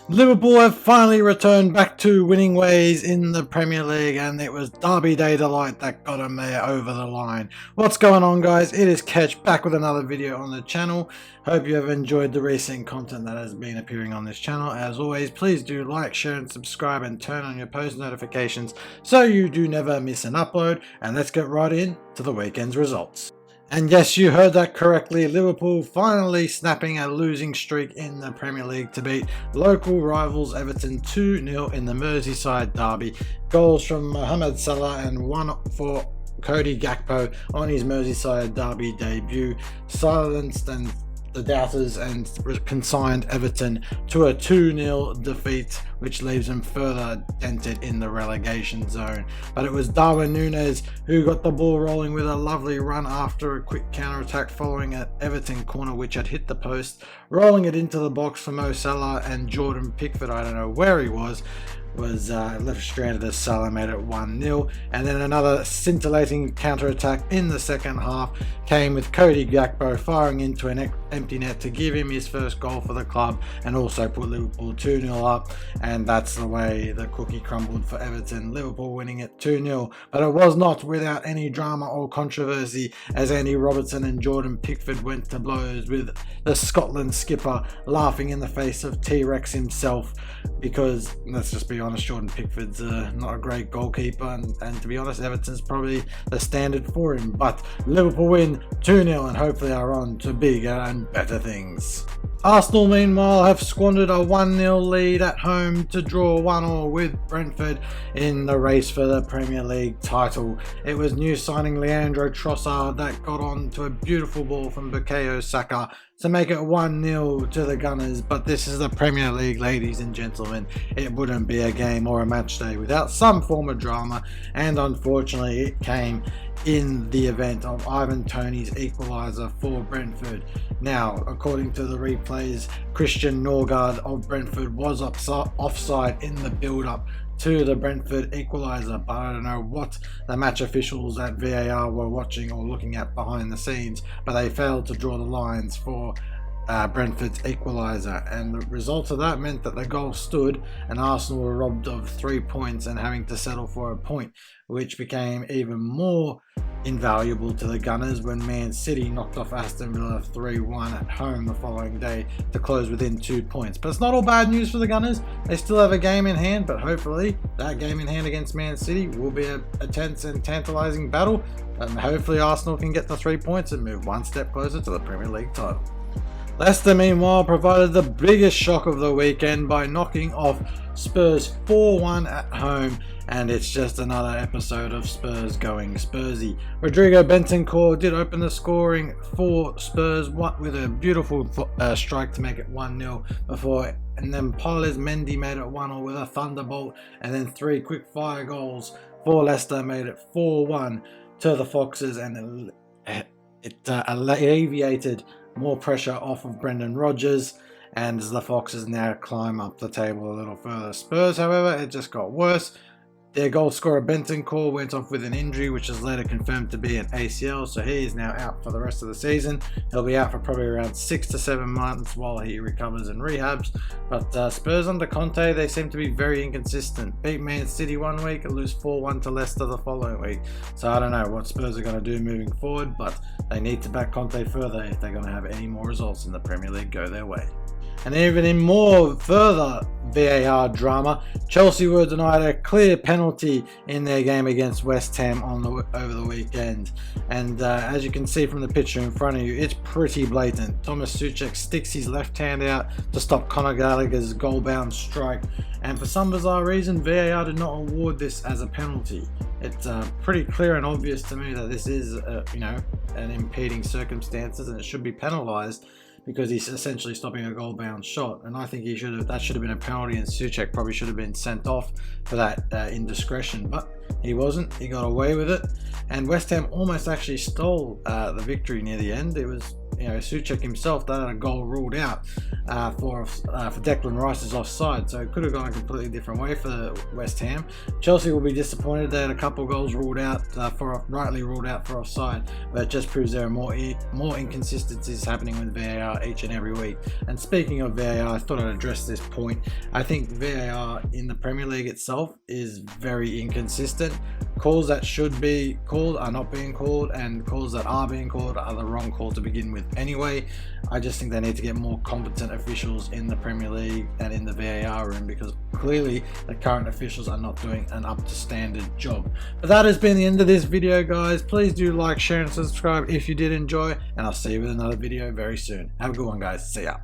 Liverpool have finally returned back to winning ways in the Premier League, and it was Derby Day delight that got them there over the line. What's going on, guys? It is Ketch back with another video on the channel. Hope you have enjoyed the recent content that has been appearing on this channel. As always, please do like, share and subscribe and turn on your post notifications so you do never miss an upload. And let's get right in to the weekend's results. And yes, you heard that correctly. Liverpool finally snapping a losing streak in the Premier League to beat local rivals Everton 2-0 in the Merseyside derby. Goals from Mohamed Salah and one for Cody Gakpo on his Merseyside derby debut silenced and the doubters and consigned Everton to a 2-0 defeat, which leaves them further dented in the relegation zone. But it was Darwin Núñez who got the ball rolling with a lovely run after a quick counter-attack following an Everton corner which had hit the post, rolling it into the box for Mo Salah, and Jordan Pickford, I don't know where he was left stranded as Salah made it 1-0. And then another scintillating counter-attack in the second half came with Cody Gakpo firing into an empty net to give him his first goal for the club and also put Liverpool 2-0 up, and that's the way the cookie crumbled for Everton. Liverpool winning it 2-0, but it was not without any drama or controversy as Andy Robertson and Jordan Pickford went to blows, with the Scotland skipper laughing in the face of T-Rex himself, because let's just be honest, Jordan Pickford's not a great goalkeeper, and to be honest, Everton's probably the standard for him. But Liverpool win 2-0 and hopefully are on to bigger and better things. Arsenal, meanwhile, have squandered a 1-0 lead at home to draw 1-1 with Brentford in the race for the Premier League title. It was new signing Leandro Trossard that got on to a beautiful ball from Bukayo Saka to make it 1-0 to the Gunners. But this is the Premier League, ladies and gentlemen. It wouldn't be a game or a match day without some form of drama, and unfortunately it came in the event of Ivan Toney's equaliser for Brentford. Now, according to the replays, Christian Norgard of Brentford was offside in the build-up to the Brentford equaliser, but I don't know what the match officials at VAR were watching or looking at behind the scenes, but they failed to draw the lines for Brentford's equaliser, and the result of that meant that the goal stood and Arsenal were robbed of 3 points and having to settle for a point, which became even more invaluable to the Gunners when Man City knocked off Aston Villa 3-1 at home the following day to close within 2 points. But it's not all bad news for the Gunners. They still have a game in hand, but hopefully that game in hand against Man City will be a tense and tantalising battle, and hopefully Arsenal can get the 3 points and move one step closer to the Premier League title. Leicester, meanwhile, provided the biggest shock of the weekend by knocking off Spurs 4-1 at home, and it's just another episode of Spurs going Spursy. Rodrigo Bentancur did open the scoring for Spurs with a beautiful strike to make it 1-0 before, and then Paulus Mendy made it 1-0 with a thunderbolt, and then 3 quick fire goals for Leicester made it 4-1 to the Foxes, and it alleviated more pressure off of Brendan Rodgers, and as the Foxes now climb up the table a little further. Spurs, however, it just got worse. Their goal scorer Bentancur went off with an injury, which is later confirmed to be an ACL, so he is now out for the rest of the season. He'll be out for probably around 6 to 7 months while he recovers and rehabs. But Spurs under Conte, they seem to be very inconsistent. Beat Man City one week and lose 4-1 to Leicester the following week. So I don't know what Spurs are going to do moving forward, but they need to back Conte further if they're going to have any more results in the Premier League go their way. And even in more further VAR drama, Chelsea were denied a clear penalty in their game against West Ham over the weekend. And as you can see from the picture in front of you, it's pretty blatant. Thomas Souček sticks his left hand out to stop Conor Gallagher's goal-bound strike, and for some bizarre reason, VAR did not award this as a penalty. It's pretty clear and obvious to me that this is, an impeding circumstances, and it should be penalised, because he's essentially stopping a goal-bound shot, and I think that should have been a penalty, and Souček probably should have been sent off for that indiscretion, but he wasn't. He got away with it, and West Ham almost actually stole the victory near the end. It was Souček himself, that had a goal ruled out for Declan Rice's offside, so it could have gone a completely different way for West Ham. Chelsea will be disappointed. They had a couple of goals ruled out rightly ruled out for offside, but it just proves there are more inconsistencies happening with VAR each and every week. And speaking of VAR, I thought I'd address this point. I think VAR in the Premier League itself is very inconsistent. Calls that should be called are not being called, and calls that are being called are the wrong call to begin with anyway. I just think they need to get more competent officials in the Premier League and in the VAR room, because clearly the current officials are not doing an up to standard job. But that has been the end of this video, guys. Please do like, share and subscribe if you did enjoy, and I'll see you with another video very soon. Have a good one, guys. See ya.